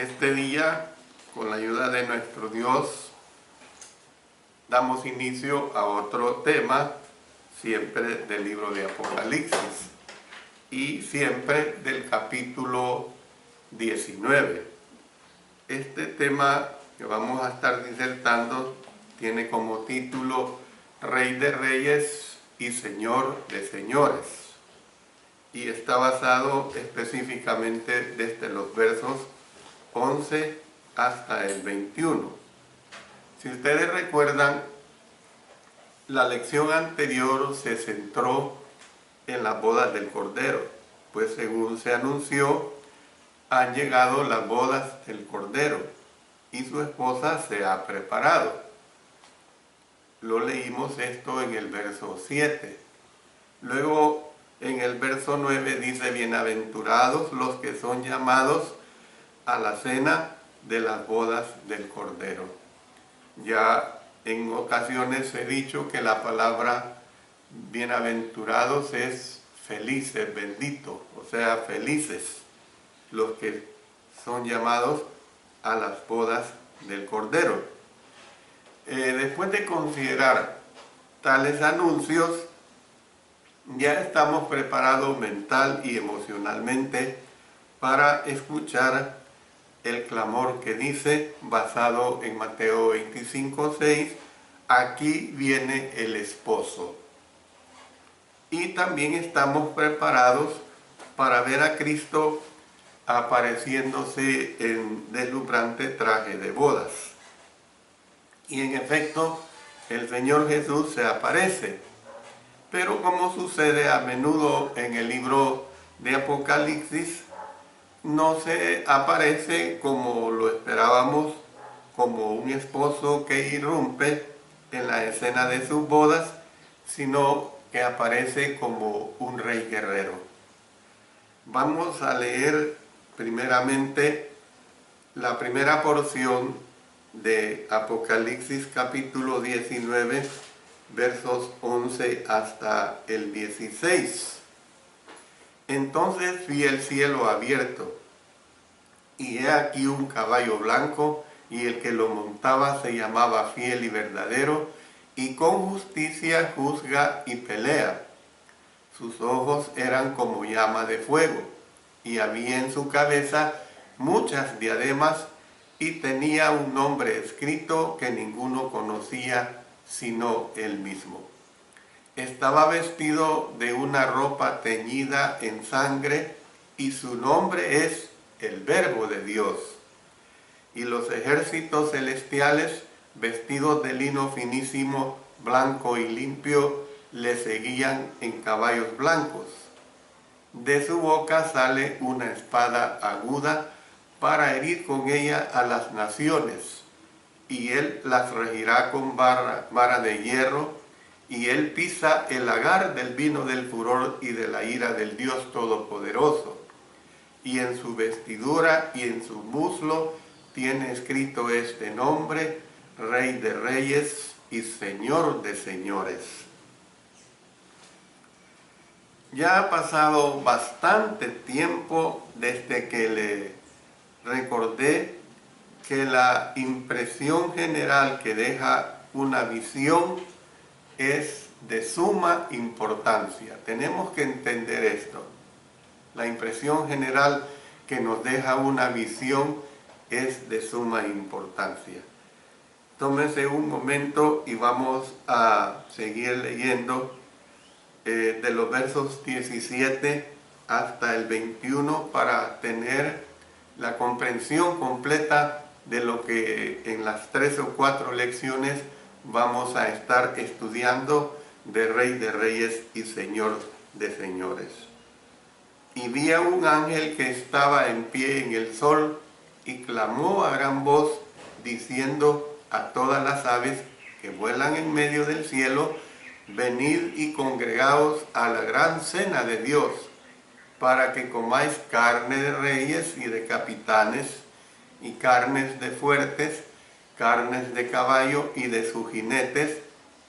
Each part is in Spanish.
Este día, con la ayuda de nuestro Dios, damos inicio a otro tema, siempre del libro de Apocalipsis y siempre del capítulo 19. Este tema que vamos a estar disertando tiene como título Rey de Reyes y Señor de Señores, y está basado específicamente desde los versos 11 hasta el 21. Si ustedes recuerdan, la lección anterior se centró en las bodas del Cordero, pues según se anunció, han llegado las bodas del Cordero y su esposa se ha preparado. Lo leímos esto en el verso 7. Luego en el verso 9 dice: bienaventurados los que son llamados a la cena de las bodas del Cordero. Ya en ocasiones he dicho que la palabra bienaventurados es felices, bendito, o sea, felices los que son llamados a las bodas del Cordero. Después de considerar tales anuncios, ya estamos preparados mental y emocionalmente para escuchar el clamor que dice, basado en Mateo 25:6, aquí viene el esposo. Y también estamos preparados para ver a Cristo apareciéndose en deslumbrante traje de bodas. Y en efecto, el Señor Jesús se aparece. Pero como sucede a menudo en el libro de Apocalipsis, no se aparece como lo esperábamos, como un esposo que irrumpe en la escena de sus bodas, sino que aparece como un rey guerrero. Vamos a leer primeramente la primera porción de Apocalipsis capítulo 19, versos 11 hasta el 16. Entonces vi el cielo abierto, y he aquí un caballo blanco, y el que lo montaba se llamaba Fiel y Verdadero, y con justicia juzga y pelea. Sus ojos eran como llama de fuego, y había en su cabeza muchas diademas, y tenía un nombre escrito que ninguno conocía sino él mismo. Estaba vestido de una ropa teñida en sangre, y su nombre es el Verbo de Dios. Y los ejércitos celestiales, vestidos de lino finísimo, blanco y limpio, le seguían en caballos blancos. De su boca sale una espada aguda para herir con ella a las naciones, y él las regirá con vara de hierro, y él pisa el lagar del vino del furor y de la ira del Dios Todopoderoso. Y en su vestidura y en su muslo tiene escrito este nombre: Rey de Reyes y Señor de Señores. Ya ha pasado bastante tiempo desde que le recordé que la impresión general que deja una visión es de suma importancia. Tenemos que entender esto. La impresión general que nos deja una visión es de suma importancia. Tómese un momento y vamos a seguir leyendo de los versos 17 hasta el 21 para tener la comprensión completa de lo que en las 3 o 4 lecciones vamos a estar estudiando de Rey de Reyes y Señor de Señores. Y vi a un ángel que estaba en pie en el sol y clamó a gran voz, diciendo a todas las aves que vuelan en medio del cielo: venid y congregaos a la gran cena de Dios, para que comáis carne de reyes y de capitanes, y carnes de fuertes, carnes de caballo y de sus jinetes,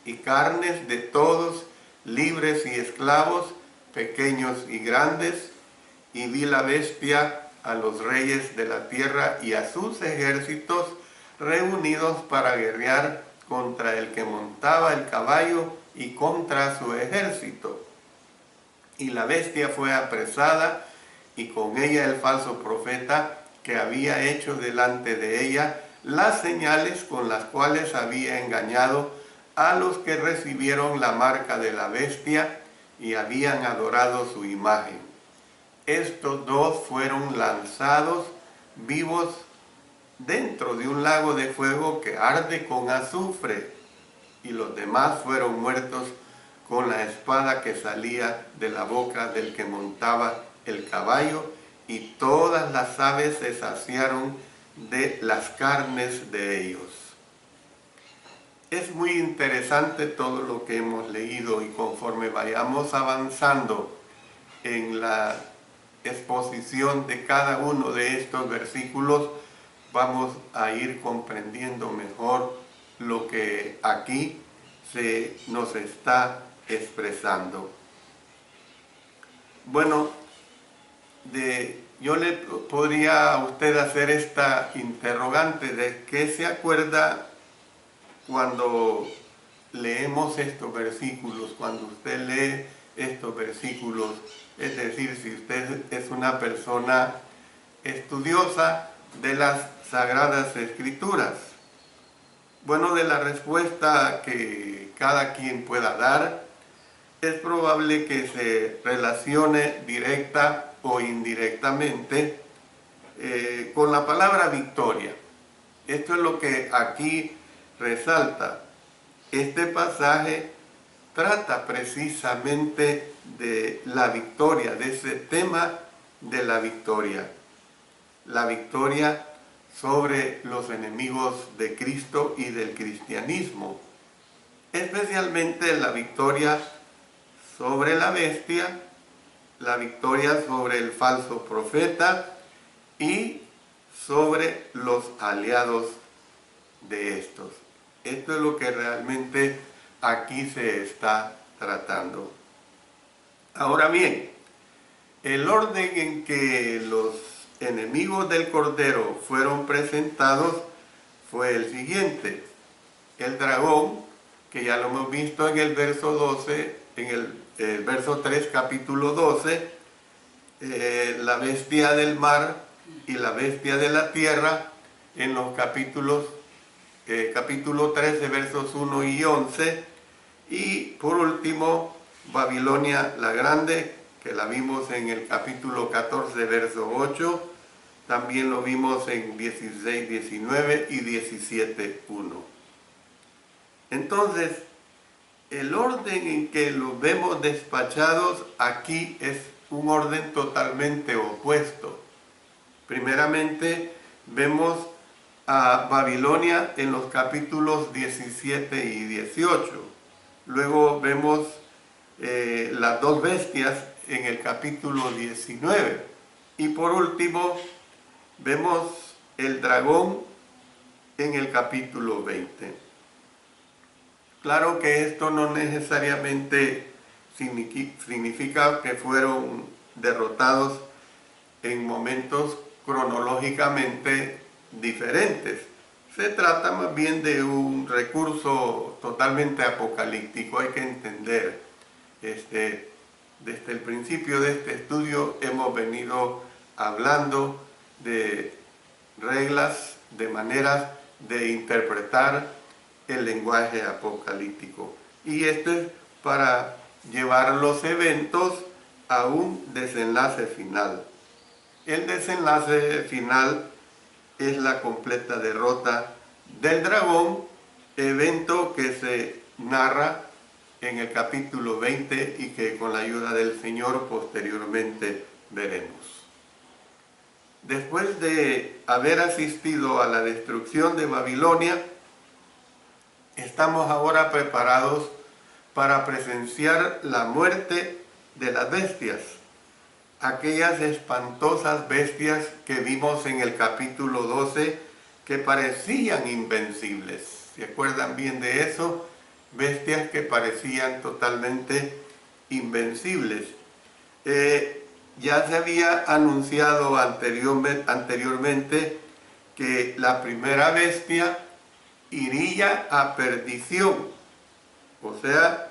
y carnes de todos, libres y esclavos, pequeños y grandes. Y vi la bestia a los reyes de la tierra y a sus ejércitos reunidos para guerrear contra el que montaba el caballo y contra su ejército. Y la bestia fue apresada, y con ella el falso profeta que había hecho delante de ella las señales con las cuales había engañado a los que recibieron la marca de la bestia y habían adorado su imagen. Estos dos fueron lanzados vivos dentro de un lago de fuego que arde con azufre, y los demás fueron muertos con la espada que salía de la boca del que montaba el caballo, y todas las aves se saciaron de las carnes de ellos. Es muy interesante todo lo que hemos leído, y conforme vayamos avanzando en la exposición de cada uno de estos versículos, vamos a ir comprendiendo mejor lo que aquí se nos está expresando. Bueno, yo le podría a usted hacer esta interrogante de qué se acuerda cuando leemos estos versículos, cuando usted lee estos versículos, es decir, si usted es una persona estudiosa de las Sagradas Escrituras. Bueno, de la respuesta que cada quien pueda dar, es probable que se relacione directa o indirectamente con la palabra victoria. Esto es lo que aquí resalta. Este pasaje trata precisamente de la victoria, de ese tema de la victoria. La victoria sobre los enemigos de Cristo y del cristianismo. Especialmente la victoria sobre la bestia, la victoria sobre el falso profeta y sobre los aliados de estos. Esto es lo que realmente aquí se está tratando. Ahora bien, el orden en que los enemigos del Cordero fueron presentados fue el siguiente. El dragón, que ya lo hemos visto en el verso 12, en el verso 3, capítulo 12, la bestia del mar y la bestia de la tierra, en los capítulo 13, versos 1 y 11, y por último, Babilonia la Grande, que la vimos en el capítulo 14, verso 8, también lo vimos en 16, 19 y 17, 1. Entonces, el orden en que los vemos despachados aquí es un orden totalmente opuesto. Primeramente, vemos a Babilonia en los capítulos 17 y 18. Luego vemos las dos bestias en el capítulo 19. Y por último, vemos el dragón en el capítulo 20. Claro que esto no necesariamente significa que fueron derrotados en momentos cronológicamente diferentes. Se trata más bien de un recurso totalmente apocalíptico. Hay que entender, desde el principio de este estudio hemos venido hablando de reglas, de maneras de interpretar el lenguaje apocalíptico. Y esto es para llevar los eventos a un desenlace final. El desenlace final es la completa derrota del dragón, evento que se narra en el capítulo 20 y que con la ayuda del Señor posteriormente veremos. Después de haber asistido a la destrucción de Babilonia, estamos ahora preparados para presenciar la muerte de las bestias, aquellas espantosas bestias que vimos en el capítulo 12 que parecían invencibles. ¿Se acuerdan bien de eso? Bestias que parecían totalmente invencibles. Ya se había anunciado anteriormente que la primera bestia iría a perdición. O sea,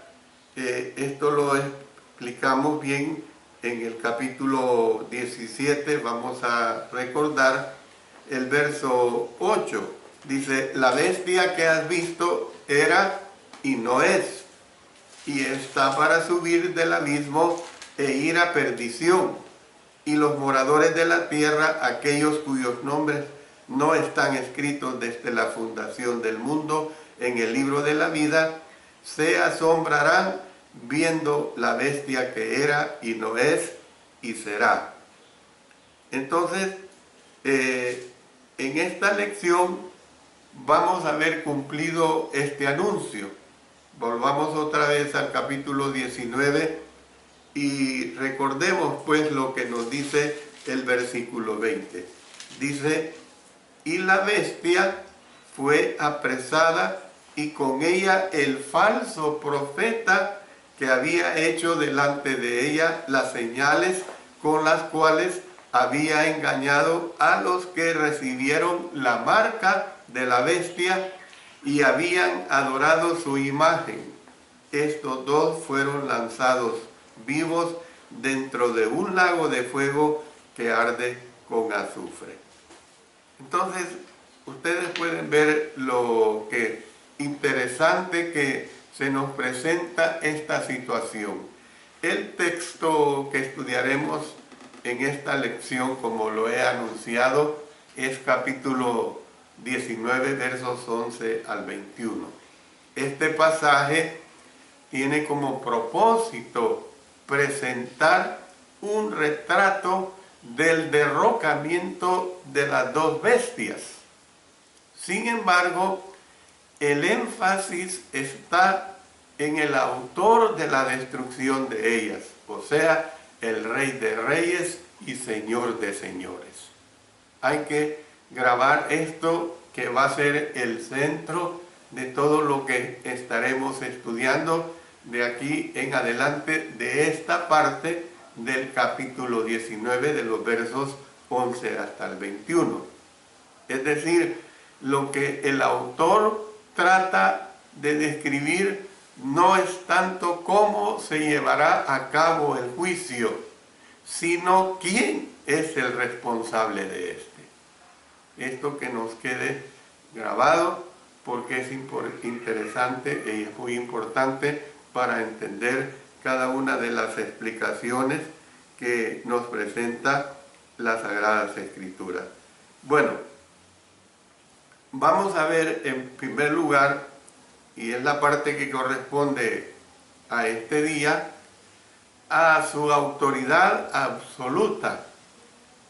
esto lo explicamos bien en el capítulo 17, vamos a recordar el verso 8. Dice, la bestia que has visto era y no es, y está para subir del abismo e ir a perdición. Y los moradores de la tierra, aquellos cuyos nombres no están escritos desde la fundación del mundo en el libro de la vida, se asombrarán viendo la bestia que era y no es y será. Entonces, en esta lección vamos a ver cumplido este anuncio. Volvamos otra vez al capítulo 19 y recordemos pues lo que nos dice el versículo 20. Dice, y la bestia fue apresada y con ella el falso profeta que había hecho delante de ella las señales con las cuales había engañado a los que recibieron la marca de la bestia y habían adorado su imagen. Estos dos fueron lanzados vivos dentro de un lago de fuego que arde con azufre. Entonces, ustedes pueden ver lo que interesante que se nos presenta esta situación. El texto que estudiaremos en esta lección, como lo he anunciado, es capítulo 19, versos 11 al 21. Este pasaje tiene como propósito presentar un retrato del derrocamiento de las dos bestias. Sin embargo, el énfasis está en el autor de la destrucción de ellas, o sea, el Rey de Reyes y Señor de Señores. Hay que grabar esto, que va a ser el centro de todo lo que estaremos estudiando de aquí en adelante, de esta parte del capítulo 19, de los versos 11 hasta el 21. Es decir, lo que el autor trata de describir no es tanto cómo se llevará a cabo el juicio, sino quién es el responsable de este. Esto que nos quede grabado, porque es interesante y es muy importante para entender cada una de las explicaciones que nos presenta las Sagradas Escrituras. Bueno, vamos a ver en primer lugar, y es la parte que corresponde a este día, a su autoridad absoluta.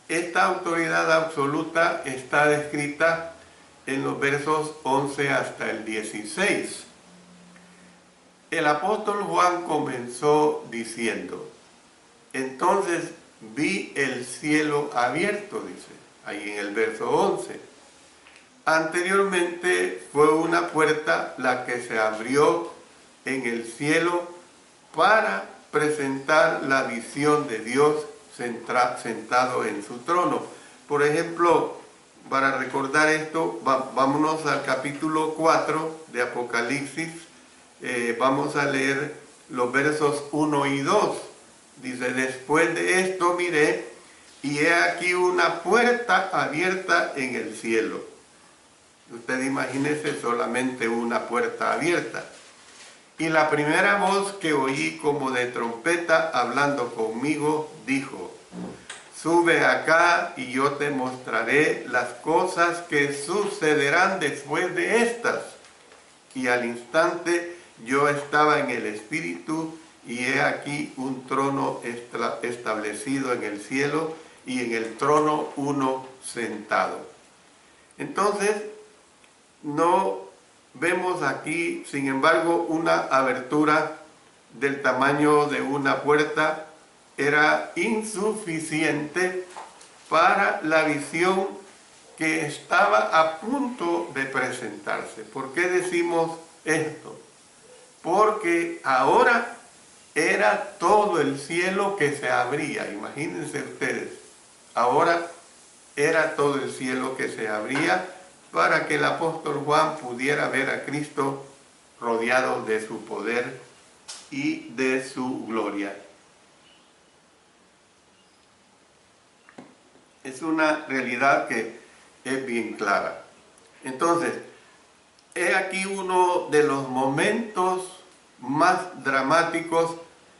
Esta autoridad absoluta está descrita en los versos 11 hasta el 16. El apóstol Juan comenzó diciendo, entonces vi el cielo abierto, dice, ahí en el verso 11. Anteriormente fue una puerta la que se abrió en el cielo para presentar la visión de Dios sentado en su trono. Por ejemplo, para recordar esto, vámonos al capítulo 4 de Apocalipsis. Vamos a leer los versos 1 y 2. Dice, después de esto miré, y he aquí una puerta abierta en el cielo. Usted imagínese solamente una puerta abierta. Y la primera voz que oí como de trompeta hablando conmigo, dijo, sube acá y yo te mostraré las cosas que sucederán después de estas. Y al instante yo estaba en el Espíritu, y he aquí un trono establecido en el cielo, y en el trono uno sentado. Entonces, no vemos aquí, sin embargo, una abertura del tamaño de una puerta. Era insuficiente para la visión que estaba a punto de presentarse. ¿Por qué decimos esto? Porque ahora era todo el cielo que se abría. Imagínense ustedes, ahora era todo el cielo que se abría para que el apóstol Juan pudiera ver a Cristo rodeado de su poder y de su gloria. Es una realidad que es bien clara. Entonces, he aquí uno de los momentos más dramáticos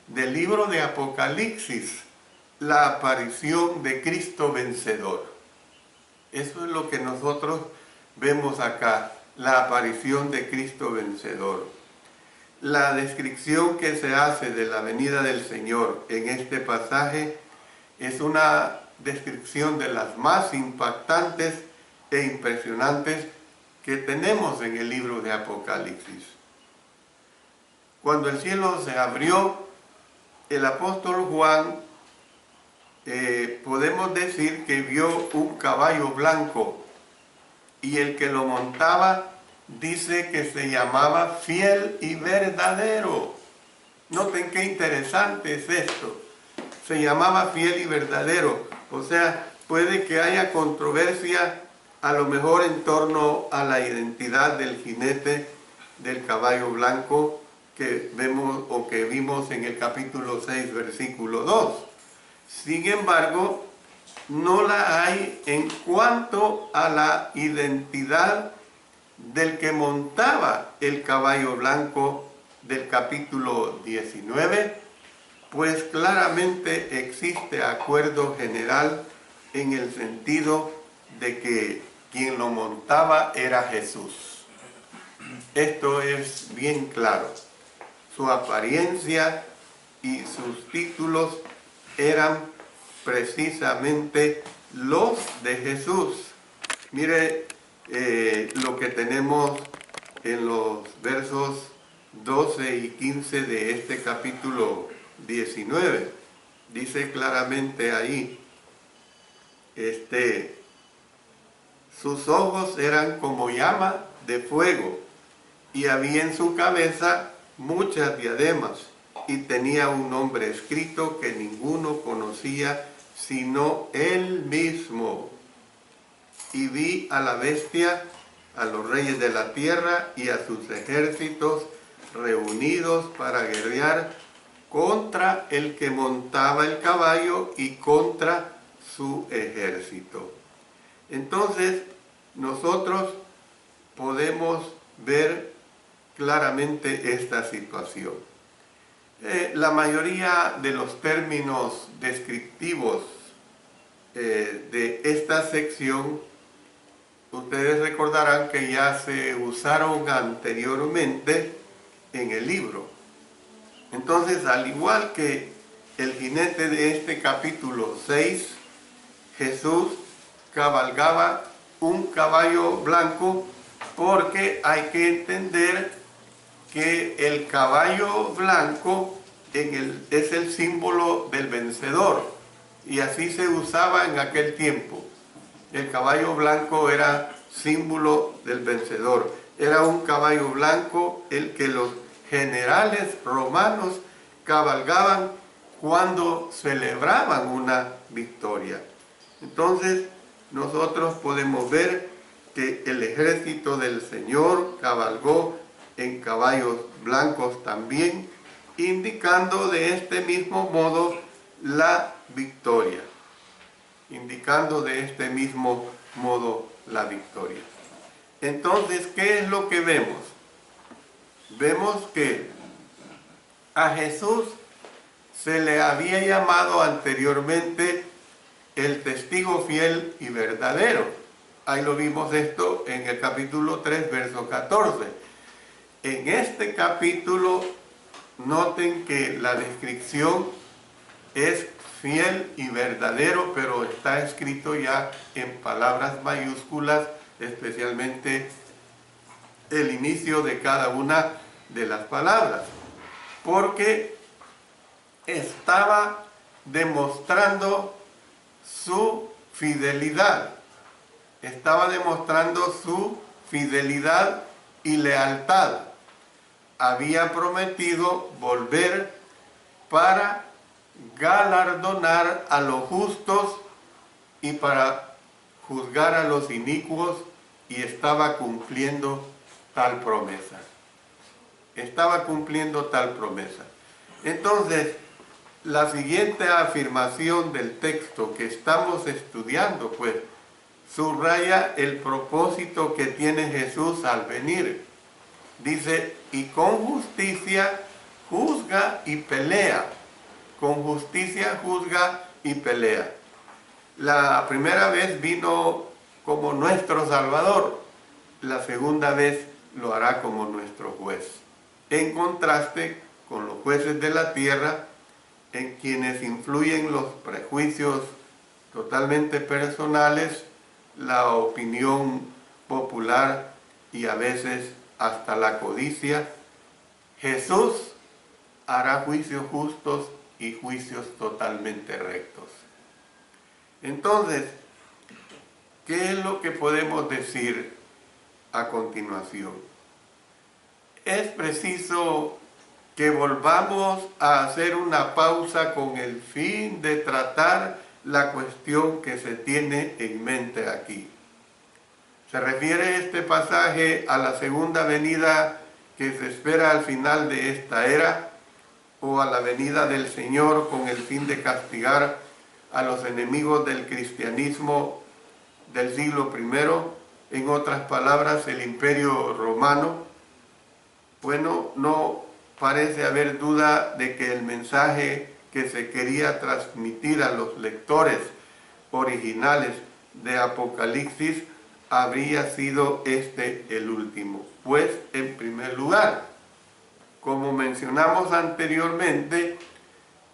del libro de Apocalipsis, la aparición de Cristo vencedor. Eso es lo que nosotros vemos acá, la aparición de Cristo vencedor. La descripción que se hace de la venida del Señor en este pasaje es una descripción de las más impactantes e impresionantes que tenemos en el libro de Apocalipsis. Cuando el cielo se abrió, el apóstol Juan, podemos decir que vio un caballo blanco y el que lo montaba dice que se llamaba Fiel y Verdadero. Noten qué interesante es esto. Se llamaba Fiel y Verdadero. O sea, puede que haya controversia a lo mejor en torno a la identidad del jinete del caballo blanco que vemos o que vimos en el capítulo 6, versículo 2. Sin embargo, no la hay en cuanto a la identidad del que montaba el caballo blanco del capítulo 19, pues claramente existe acuerdo general en el sentido de que quien lo montaba era Jesús. Esto es bien claro. Su apariencia y sus títulos eran precisamente los de Jesús. Mire lo que tenemos en los versos 12 y 15 de este capítulo 19. Dice claramente ahí, sus ojos eran como llama de fuego y había en su cabeza muchas diademas y tenía un nombre escrito que ninguno conocía sino él mismo. Y vi a la bestia, a los reyes de la tierra y a sus ejércitos reunidos para guerrear contra el que montaba el caballo y contra su ejército. Entonces, nosotros podemos ver claramente esta situación. La mayoría de los términos descriptivos de esta sección, ustedes recordarán que ya se usaron anteriormente en el libro. Entonces, al igual que el jinete de este capítulo 6, Jesús cabalgaba un caballo blanco, porque hay que entender que el caballo blanco es el símbolo del vencedor, y así se usaba en aquel tiempo. El caballo blanco era símbolo del vencedor. Era un caballo blanco el que los generales romanos cabalgaban cuando celebraban una victoria. Entonces, nosotros podemos ver que el ejército del Señor cabalgó en caballos blancos también, indicando de este mismo modo la victoria. Indicando de este mismo modo la victoria. Entonces, ¿qué es lo que vemos? Vemos que a Jesús se le había llamado anteriormente el testigo fiel y verdadero. Ahí lo vimos esto en el capítulo 3, verso 14. En este capítulo, noten que la descripción es fiel y verdadero, pero está escrito ya en palabras mayúsculas, especialmente el inicio de cada una de las palabras, porque estaba demostrando su fidelidad. Estaba demostrando su fidelidad y lealtad. Había prometido volver para galardonar a los justos y para juzgar a los inicuos, y estaba cumpliendo tal promesa. Estaba cumpliendo tal promesa. Entonces, la siguiente afirmación del texto que estamos estudiando, pues, subraya el propósito que tiene Jesús al venir. Dice, y con justicia juzga y pelea. Con justicia juzga y pelea. La primera vez vino como nuestro Salvador. La segunda vez lo hará como nuestro juez. En contraste con los jueces de la tierra, en quienes influyen los prejuicios totalmente personales, la opinión popular y a veces hasta la codicia, Jesús hará juicios justos y juicios totalmente rectos. Entonces, ¿qué es lo que podemos decir a continuación? Es preciso que volvamos a hacer una pausa con el fin de tratar la cuestión que se tiene en mente aquí. Se refiere este pasaje a la segunda venida que se espera al final de esta era, o a la venida del Señor con el fin de castigar a los enemigos del cristianismo del siglo I, en otras palabras, el Imperio Romano. Bueno, no parece haber duda de que el mensaje que se quería transmitir a los lectores originales de Apocalipsis habría sido este el último. Pues, en primer lugar, como mencionamos anteriormente,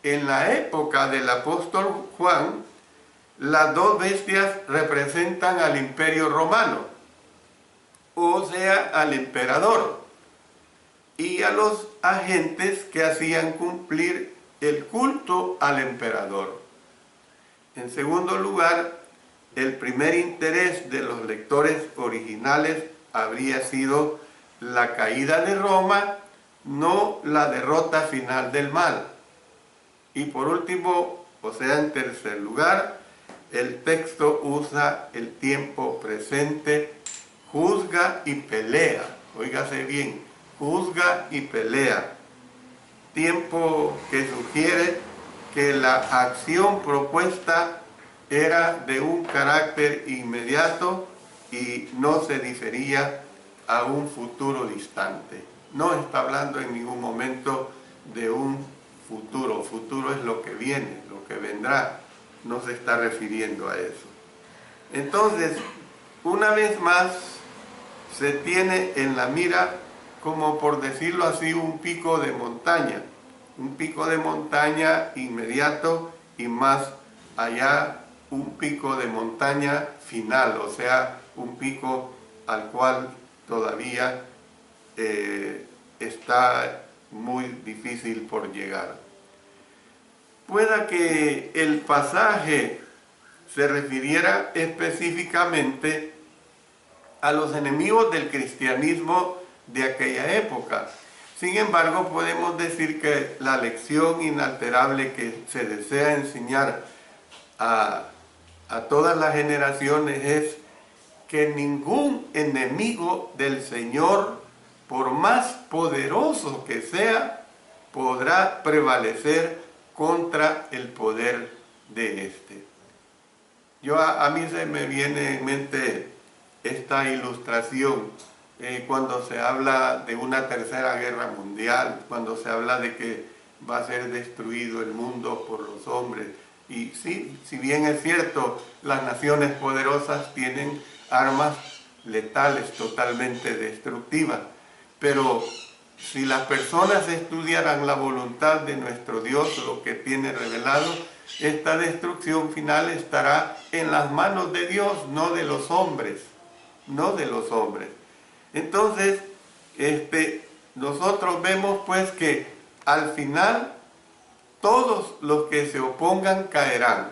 en la época del apóstol Juan, las dos bestias representan al Imperio Romano, o sea, al emperador, y a los agentes que hacían cumplir el culto al emperador. En segundo lugar, el primer interés de los lectores originales habría sido la caída de Roma, no la derrota final del mal. Y por último, o sea, en tercer lugar, el texto usa el tiempo presente, juzga y pelea. Óigase bien, juzga y pelea. Tiempo que sugiere que la acción propuesta era de un carácter inmediato y no se difería a un futuro distante. No está hablando en ningún momento de un futuro. Futuro es lo que viene, lo que vendrá. No se está refiriendo a eso. Entonces, una vez más, se tiene en la mira, como por decirlo así, un pico de montaña inmediato, y más allá un pico de montaña final, o sea, un pico al cual todavía está muy difícil por llegar. Pueda que el pasaje se refiriera específicamente a los enemigos del cristianismo de aquella época. Sin embargo, podemos decir que la lección inalterable que se desea enseñar a todas las generaciones es que ningún enemigo del Señor, por más poderoso que sea, podrá prevalecer contra el poder de éste. A mí se me viene en mente esta ilustración cuando se habla de una tercera guerra mundial, cuando se habla de que va a ser destruido el mundo por los hombres. Y sí, si bien es cierto, las naciones poderosas tienen armas letales totalmente destructivas, pero si las personas estudiaran la voluntad de nuestro Dios, lo que tiene revelado, esta destrucción final estará en las manos de Dios, no de los hombres, no de los hombres. Entonces, nosotros vemos pues que al final todos los que se opongan caerán.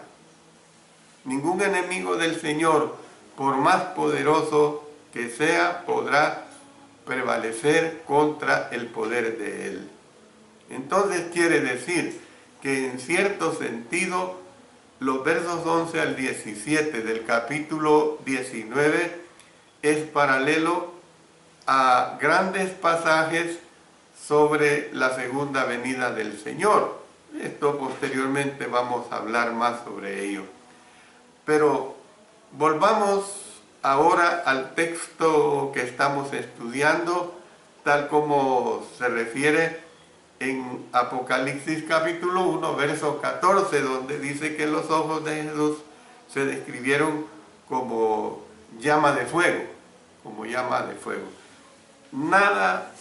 Ningún enemigo del Señor, por más poderoso que sea, podrá prevalecer contra el poder de Él. Entonces quiere decir que en cierto sentido los versos 11 al 17 del capítulo 19 es paralelo a grandes pasajes sobre la segunda venida del Señor. Esto posteriormente vamos a hablar más sobre ello. Pero volvamos ahora al texto que estamos estudiando, tal como se refiere en Apocalipsis capítulo 1, verso 14, donde dice que los ojos de Jesús se describieron como llama de fuego, como llama de fuego. Nada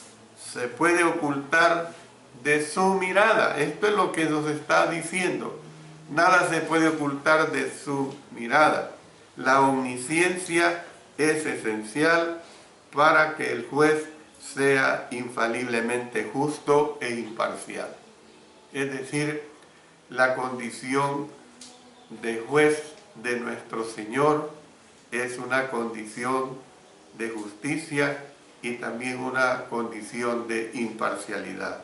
se puede ocultar de su mirada. Esto es lo que nos está diciendo. Nada se puede ocultar de su mirada. La omnisciencia es esencial para que el juez sea infaliblemente justo e imparcial. Es decir, la condición de juez de nuestro Señor es una condición de justicia y también una condición de imparcialidad.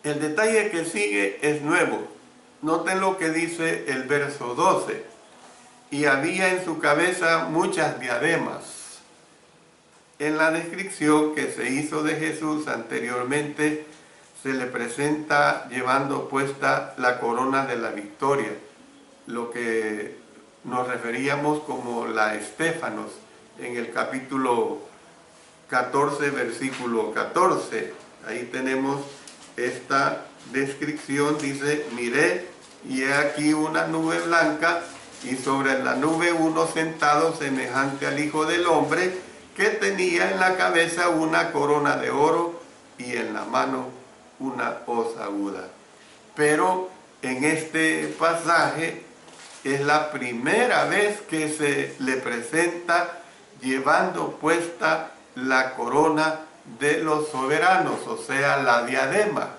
El detalle que sigue es nuevo. Noten lo que dice el verso 12. Y había en su cabeza muchas diademas. En la descripción que se hizo de Jesús anteriormente, se le presenta llevando puesta la corona de la victoria, lo que nos referíamos como la Estéfanos, en el capítulo 14, versículo 14. Ahí tenemos esta descripción, dice, miré y he aquí una nube blanca y sobre la nube uno sentado semejante al Hijo del Hombre, que tenía en la cabeza una corona de oro y en la mano una hoz aguda. Pero en este pasaje es la primera vez que se le presenta llevando puesta la corona de los soberanos, o sea, la diadema.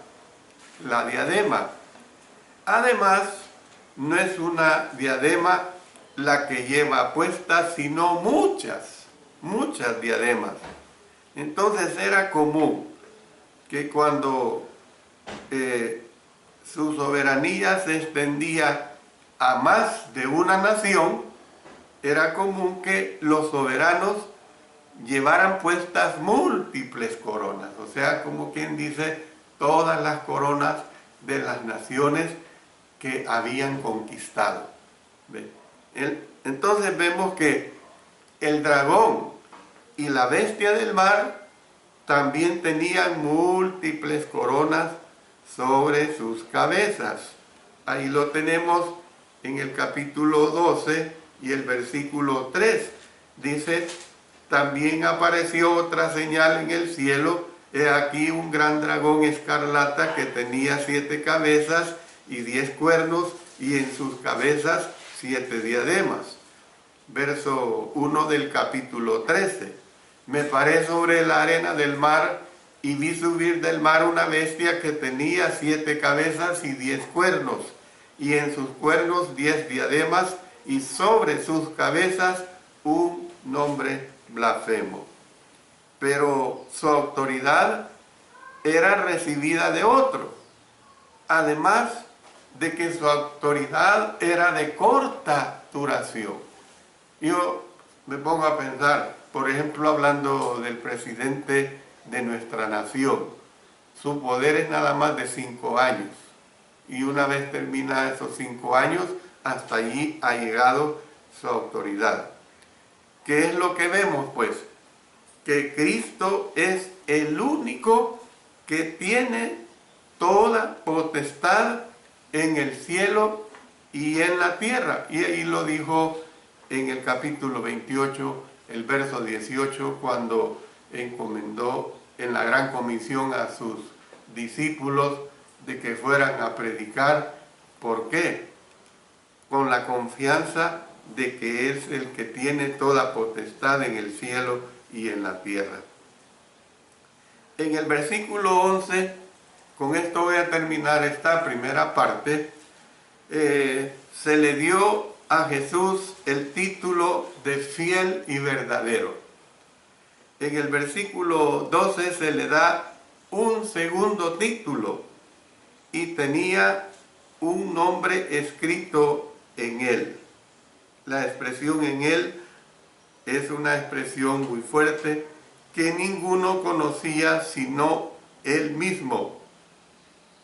La diadema. Además, no es una diadema la que lleva puesta, sino muchas diademas. Entonces era común que cuando su soberanía se extendía a más de una nación, era común que los soberanos llevaran puestas múltiples coronas, o sea, como quien dice, todas las coronas de las naciones que habían conquistado. Entonces vemos que el dragón y la bestia del mar también tenían múltiples coronas sobre sus cabezas. Ahí lo tenemos en el capítulo 12 y el versículo 3. Dice, también apareció otra señal en el cielo, he aquí un gran dragón escarlata que tenía 7 cabezas y 10 cuernos, y en sus cabezas 7 diademas. Verso 1 del capítulo 13. Me paré sobre la arena del mar y vi subir del mar una bestia que tenía 7 cabezas y 10 cuernos, y en sus cuernos 10 diademas, y sobre sus cabezas un nombre blasfemo. Pero su autoridad era recibida de otro, además de que su autoridad era de corta duración. Yo me pongo a pensar, por ejemplo, hablando del presidente de nuestra nación, su poder es nada más de 5 años, y una vez termina esos 5 años, hasta allí ha llegado su autoridad. ¿Qué es lo que vemos, pues? Que Cristo es el único que tiene toda potestad en el cielo y en la tierra. Y ahí lo dijo en el capítulo 28, el verso 18, cuando encomendó en la gran comisión a sus discípulos de que fueran a predicar. ¿Por qué? Con la confianza de que es el que tiene toda potestad en el cielo y en la tierra. En el versículo 11, con esto voy a terminar esta primera parte, se le dio a Jesús el título de fiel y verdadero. En el versículo 12 se le da un segundo título, y tenía un nombre escrito en él. La expresión en él es una expresión muy fuerte que ninguno conocía sino él mismo.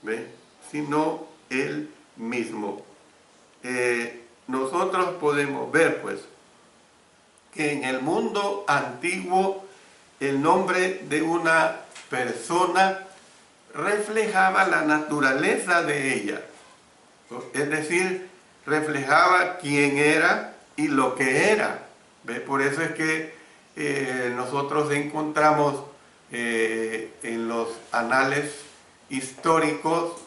¿Ve? Sino él mismo. Nosotros podemos ver, pues, que en el mundo antiguo el nombre de una persona reflejaba la naturaleza de ella. Es decir, reflejaba quién era y lo que era. ¿Ve? Por eso es que nosotros encontramos en los anales históricos,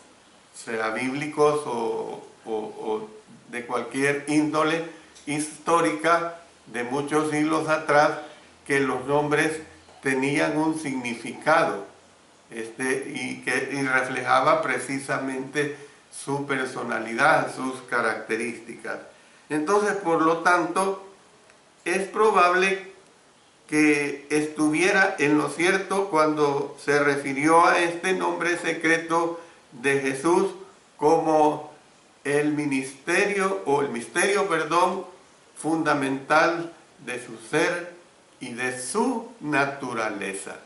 sea bíblicos o de cualquier índole histórica de muchos siglos atrás, que los nombres tenían un significado y reflejaba precisamente su personalidad, sus características. Entonces, por lo tanto, es probable que estuviera en lo cierto cuando se refirió a este nombre secreto de Jesús como el misterio fundamental de su ser y de su naturaleza.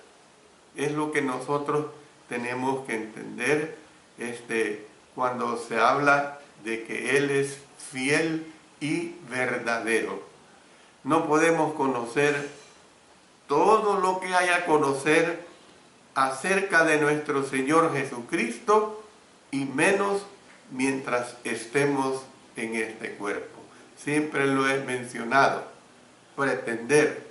Es lo que nosotros tenemos que entender cuando se habla de que Él es fiel y verdadero. No podemos conocer todo lo que hay a conocer acerca de nuestro Señor Jesucristo, y menos mientras estemos en este cuerpo. Siempre lo he mencionado. Pretender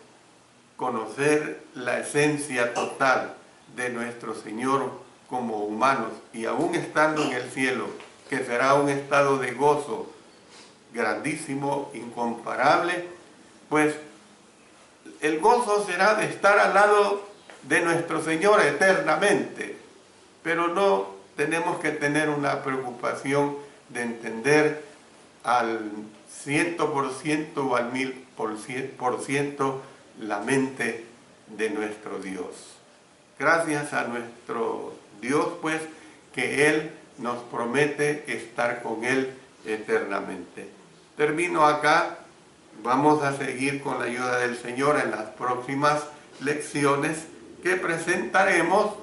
conocer la esencia total de nuestro Señor como humanos, y aún estando en el cielo, que será un estado de gozo grandísimo, incomparable, pues el gozo será de estar al lado de nuestro Señor eternamente. Pero no tenemos que tener una preocupación de entender al 100% o al 1000% la mente de nuestro Dios. Gracias a nuestro Dios, pues, que Él nos promete estar con Él eternamente. Termino acá. Vamos a seguir con la ayuda del Señor en las próximas lecciones que presentaremos,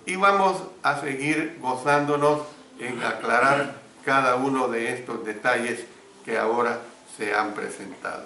y vamos a seguir gozándonos en aclarar cada uno de estos detalles que ahora se han presentado.